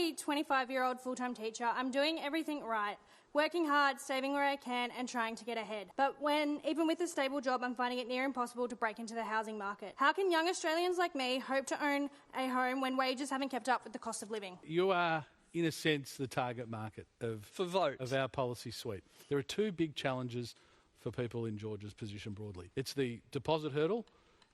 a 25-year-old full-time teacher. I'm doing everything right, working hard, saving where I can and trying to get ahead. But even with a stable job, I'm finding it near impossible to break into the housing market. How can young Australians like me hope to own a home when wages haven't kept up with the cost of living? You are, in a sense, the target market of our policy suite. There are two big challenges for people in Georgia's position broadly. It's the deposit hurdle.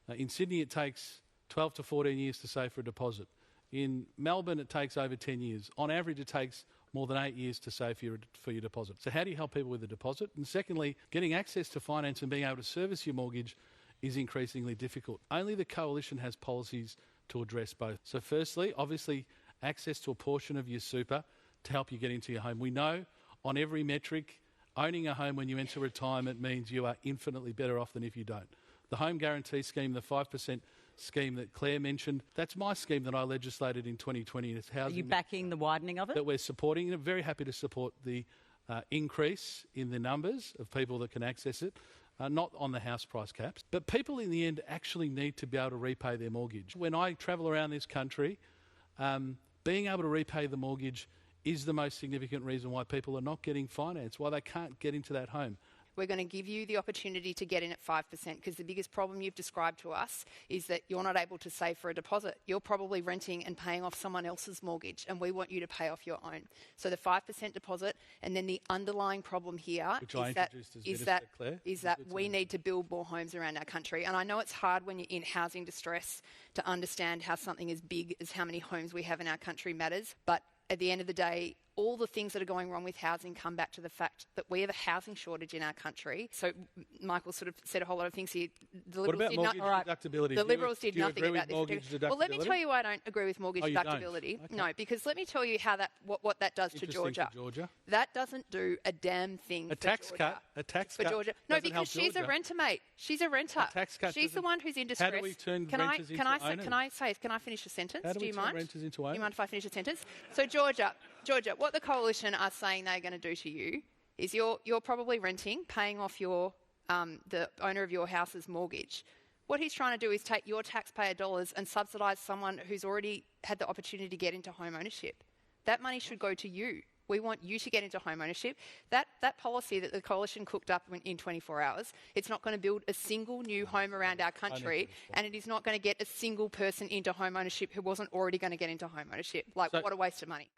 In Sydney, it takes 12 to 14 years to save for a deposit. In Melbourne, it takes over 10 years. On average, it takes more than 8 years to save for your deposit. So how do you help people with a deposit? And secondly, getting access to finance and being able to service your mortgage is increasingly difficult. Only the Coalition has policies to address both. So firstly, obviously, access to a portion of your super to help you get into your home. We know on every metric, owning a home when you enter retirement means you are infinitely better off than if you don't. The home guarantee scheme, the 5% scheme that Claire mentioned, that's my scheme that I legislated in 2020. It's housing. Are you backing the widening of it? That we're supporting. And I'm very happy to support the increase in the numbers of people that can access it, not on the house price caps. But people in the end actually need to be able to repay their mortgage. When I travel around this country, being able to repay the mortgage is the most significant reason why people are not getting finance, why they can't get into that home. We're going to give you the opportunity to get in at 5% because the biggest problem you've described to us is that you're not able to save for a deposit. You're probably renting and paying off someone else's mortgage, and we want you to pay off your own. So the 5% deposit, and then the underlying problem here is that we need to build more homes around our country. And I know it's hard when you're in housing distress to understand how something as big as how many homes we have in our country matters. But at the end of the day, all the things that are going wrong with housing come back to the fact that we have a housing shortage in our country. So Michael sort of said a whole lot of things here. What about mortgage deductibility? The Liberals did nothing about this. Well, let me tell you why I don't agree with mortgage deductibility. Okay. No, because let me tell you how what that does to Georgia. That doesn't do a damn thing a tax cut for Georgia. No, because she's a renter, mate. She's a renter. A tax cut she's the one who's in distress. How do we turn renters into owners? Can I finish a sentence? How do you turn mind? renters into owners? Do you mind if I finish a sentence? So Georgia, what the Coalition are saying they're going to do to you is you're probably renting, paying off your the owner of your house's mortgage. What he's trying to do is take your taxpayer dollars and subsidise someone who's already had the opportunity to get into home ownership. That money should go to you. We want you to get into home ownership. That policy that the Coalition cooked up in 24 hours, it's not going to build a single new home around our country, and it is not going to get a single person into home ownership who wasn't already going to get into home ownership. What a waste of money.